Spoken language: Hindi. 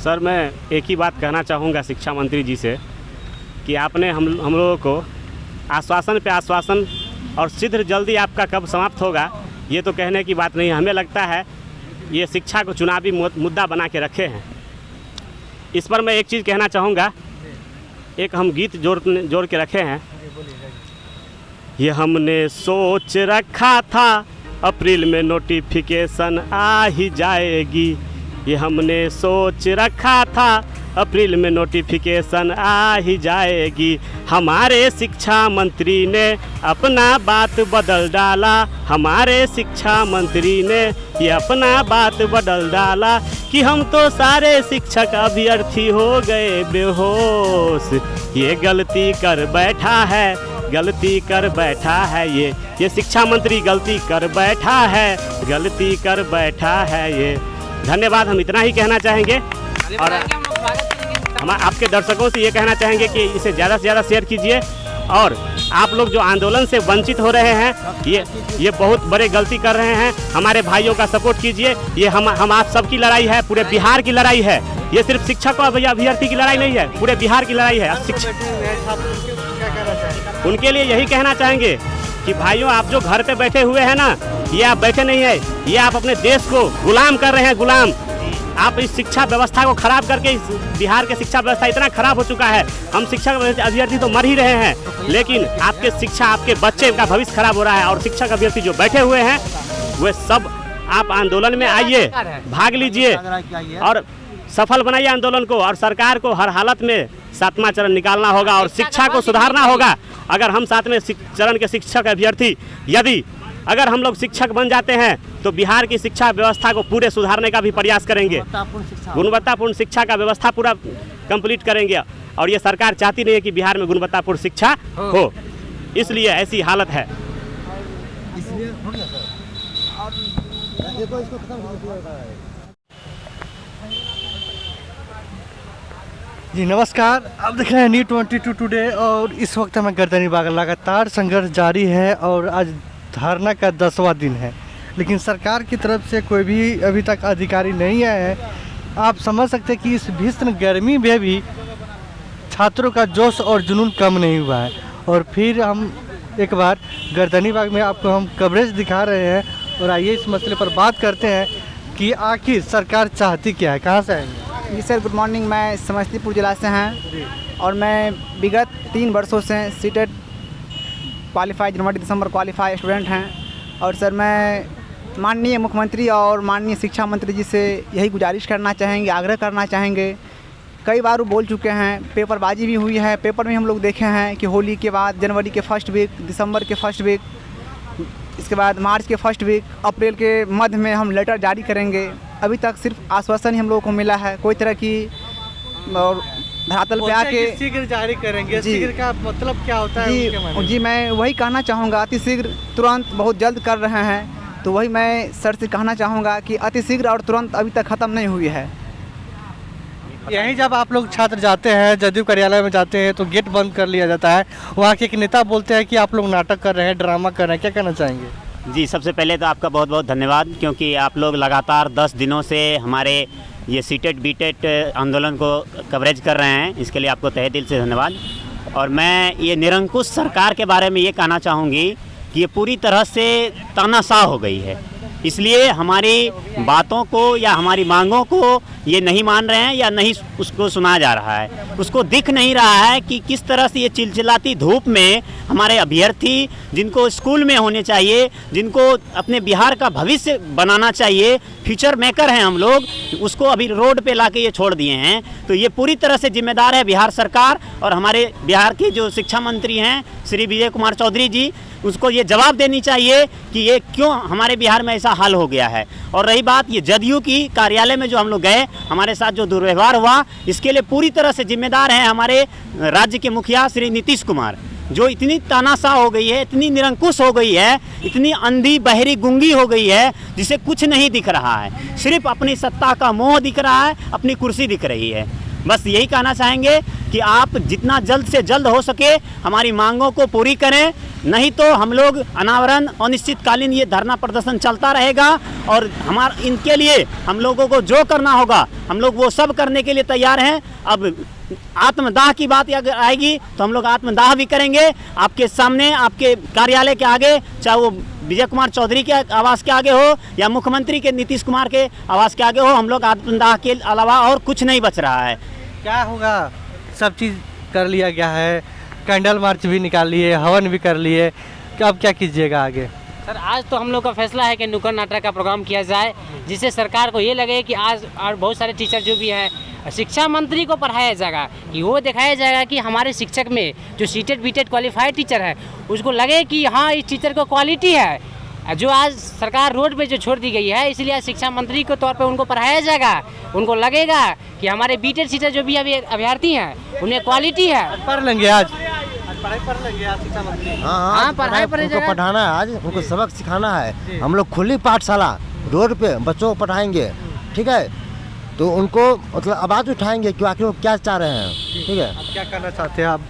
सर मैं एक ही बात कहना चाहूँगा शिक्षा मंत्री जी से कि आपने हम लोगों को आश्वासन पे आश्वासन और शीघ्र जल्दी आपका कब समाप्त होगा ये तो कहने की बात नहीं। हमें लगता है ये शिक्षा को चुनावी मुद्दा बना के रखे हैं। इस पर मैं एक चीज़ कहना चाहूँगा, एक हम गीत जोड़ के रखे हैं। ये हमने सोच रखा था अप्रैल में नोटिफिकेशन आ ही जाएगी, ये हमने सोच रखा था अप्रैल में नोटिफिकेशन आ ही जाएगी। हमारे शिक्षा मंत्री ने अपना बात बदल डाला, हमारे शिक्षा मंत्री ने ये अपना बात बदल डाला कि हम तो सारे शिक्षक अभ्यर्थी हो गए बेहोश। ये गलती कर बैठा है, गलती कर बैठा है, ये शिक्षा मंत्री गलती कर बैठा है, गलती कर बैठा है ये। धन्यवाद, हम इतना ही कहना चाहेंगे और हम आपके दर्शकों से ये कहना चाहेंगे कि इसे ज़्यादा से ज़्यादा शेयर कीजिए और आप लोग जो आंदोलन से वंचित हो रहे हैं ये बहुत बड़े गलती कर रहे हैं। हमारे भाइयों का सपोर्ट कीजिए। ये हम आप सबकी लड़ाई है, पूरे बिहार की लड़ाई है। ये सिर्फ शिक्षक और अभ्यर्थी की लड़ाई नहीं है, पूरे बिहार की लड़ाई है। उनके लिए यही कहना चाहेंगे कि भाइयों आप जो घर पे बैठे हुए हैं ना, ये आप बैठे नहीं है, ये आप अपने देश को गुलाम कर रहे हैं, गुलाम। आप इस शिक्षा व्यवस्था को खराब करके, इस बिहार के शिक्षा व्यवस्था इतना खराब हो चुका है, हम शिक्षक अभ्यर्थी तो मर ही रहे हैं, लेकिन आपके शिक्षा, आपके बच्चे का भविष्य खराब हो रहा है। और शिक्षक अभ्यर्थी जो बैठे हुए हैं वे सब आप आंदोलन में आइए, भाग लीजिए और सफल बनाइए आंदोलन को। और सरकार को हर हालत में 7वां चरण निकालना होगा और शिक्षा को सुधारना होगा। अगर हम 7वें चरण के शिक्षक अभ्यर्थी अगर हम लोग शिक्षक बन जाते हैं तो बिहार की शिक्षा व्यवस्था को पूरे सुधारने का भी प्रयास करेंगे, गुणवत्तापूर्ण शिक्षा का व्यवस्था पूरा कंप्लीट करेंगे। और ये सरकार चाहती नहीं है कि बिहार में गुणवत्तापूर्ण शिक्षा हो, इसलिए ऐसी हालत है। जी नमस्कार, आप देख रहे हैं न्यूज़ 22 टुडे और इस वक्त हमें गर्दनीबाग लगातार संघर्ष जारी है और आज धरना का 10वां दिन है, लेकिन सरकार की तरफ से कोई भी अभी तक अधिकारी नहीं आए हैं। आप समझ सकते हैं कि इस भीषण गर्मी में भी छात्रों का जोश और जुनून कम नहीं हुआ है। और फिर हम एक बार गर्दनीबाग में आपको हम कवरेज दिखा रहे हैं और आइए इस मसले पर बात करते हैं कि आखिर सरकार चाहती क्या है। कहाँ से आएंगे? जी सर, गुड मॉर्निंग। मैं समस्तीपुर जिला से हैं और मैं विगत 3 वर्षों से सीटेट क्वालिफाई, जनवरी दिसंबर क्वालिफाई स्टूडेंट हैं। और सर मैं माननीय मुख्यमंत्री और माननीय शिक्षा मंत्री जी से यही गुजारिश करना चाहेंगे, आग्रह करना चाहेंगे। कई बार वो बोल चुके हैं, पेपरबाजी भी हुई है, पेपर में हम लोग देखे हैं कि होली के बाद जनवरी के फर्स्ट वीक, दिसंबर के फर्स्ट वीक, इसके बाद मार्च के फर्स्ट वीक, अप्रैल के मध्य में हम लेटर जारी करेंगे। अभी तक सिर्फ आश्वासन ही हम लोगों को मिला है, कोई तरह की और धरातल पे आके शीघ्र जारी करेंगे। शीघ्र का मतलब क्या होता है? जी मैं वही कहना चाहूँगा, अति शीघ्र, तुरंत, बहुत जल्द कर रहे हैं। तो वही मैं सर से कहना चाहूँगा कि अति शीघ्र और तुरंत अभी तक ख़त्म नहीं हुई है। यहीं जब आप लोग छात्र जाते हैं, जदयू कार्यालय में जाते हैं तो गेट बंद कर लिया जाता है। वहाँ के एक नेता बोलते हैं कि आप लोग नाटक कर रहे हैं, ड्रामा कर रहे हैं, क्या कहना चाहेंगे? जी सबसे पहले तो आपका बहुत बहुत धन्यवाद, क्योंकि आप लोग लगातार 10 दिनों से हमारे ये सीटेट बीटेट आंदोलन को कवरेज कर रहे हैं, इसके लिए आपको तहे दिल से धन्यवाद। और मैं ये निरंकुश सरकार के बारे में ये कहना चाहूँगी कि ये पूरी तरह से तानाशाह हो गई है, इसलिए हमारी बातों को या हमारी मांगों को ये नहीं मान रहे हैं या नहीं उसको सुना जा रहा है। उसको दिख नहीं रहा है कि किस तरह से ये चिलचिलाती धूप में हमारे अभ्यर्थी, जिनको स्कूल में होने चाहिए, जिनको अपने बिहार का भविष्य बनाना चाहिए, फ्यूचर मेकर हैं हम लोग, उसको अभी रोड पे लाके ये छोड़ दिए हैं। तो ये पूरी तरह से जिम्मेदार है बिहार सरकार और हमारे बिहार के जो शिक्षा मंत्री हैं श्री विजय कुमार चौधरी जी, उसको ये जवाब देनी चाहिए कि ये क्यों हमारे बिहार में ऐसा हाल हो गया है। और रही बात ये जदयू की कार्यालय में जो हम लोग गए, हमारे साथ जो दुर्व्यवहार हुआ, इसके लिए पूरी तरह से जिम्मेदार हैं हमारे राज्य के मुखिया श्री नीतीश कुमार, जो इतनी तानाशाह हो गई है, इतनी निरंकुश हो गई है, इतनी अंधी बहरी गूंगी हो गई है, जिसे कुछ नहीं दिख रहा है, सिर्फ अपनी सत्ता का मोह दिख रहा है, अपनी कुर्सी दिख रही है। बस यही कहना चाहेंगे कि आप जितना जल्द से जल्द हो सके हमारी मांगों को पूरी करें, नहीं तो हम लोग अनावरण अनिश्चितकालीन ये धरना प्रदर्शन चलता रहेगा। और इनके लिए हम लोगों को जो करना होगा हम लोग वो सब करने के लिए तैयार हैं। अब आत्मदाह की बात अगर आएगी तो हम लोग आत्मदाह भी करेंगे आपके सामने, आपके कार्यालय के आगे, चाहे वो विजय कुमार चौधरी के आवास के आगे हो या मुख्यमंत्री के नीतीश कुमार के आवास के आगे हो। हम लोग आत्मदाह के अलावा और कुछ नहीं बच रहा है। क्या होगा, सब चीज़ कर लिया गया है, कैंडल मार्च भी निकाल लिए, हवन भी कर लिए, अब क्या कीजिएगा आगे? सर आज तो हम लोग का फैसला है कि नुक्कड़ नाटक का प्रोग्राम किया जाए, जिससे सरकार को ये लगे कि आज और बहुत सारे टीचर जो भी हैं, शिक्षा मंत्री को पढ़ाया जाएगा, कि वो दिखाया जाएगा कि हमारे शिक्षक में जो सीटेड बीटेड क्वालिफाइड टीचर है उसको लगे कि हाँ इस टीचर को क्वालिटी है। जो आज सरकार रोड पे जो छोड़ दी गई है, इसलिए आज शिक्षा मंत्री के तौर पे उनको पढ़ाया जाएगा। उनको लगेगा कि हमारे बीटेड सीटर जो भी अभी अभ्यर्थी हैं उनमें क्वालिटी है। पढ़ लेंगे आज पढ़ाई पढ़ लेंगे आज शिक्षा मंत्री। हाँ पढ़ाई उनको पढ़ाना है, आज उनको सबक सिखाना है। हम लोग खुली पाठशाला रोड पे बच्चों को पढ़ाएंगे, ठीक है, तो उनको मतलब आवाज़ उठाएंगे कि आखिर वो क्या चाह रहे हैं। ठीक है, क्या करना चाहते हैं आप?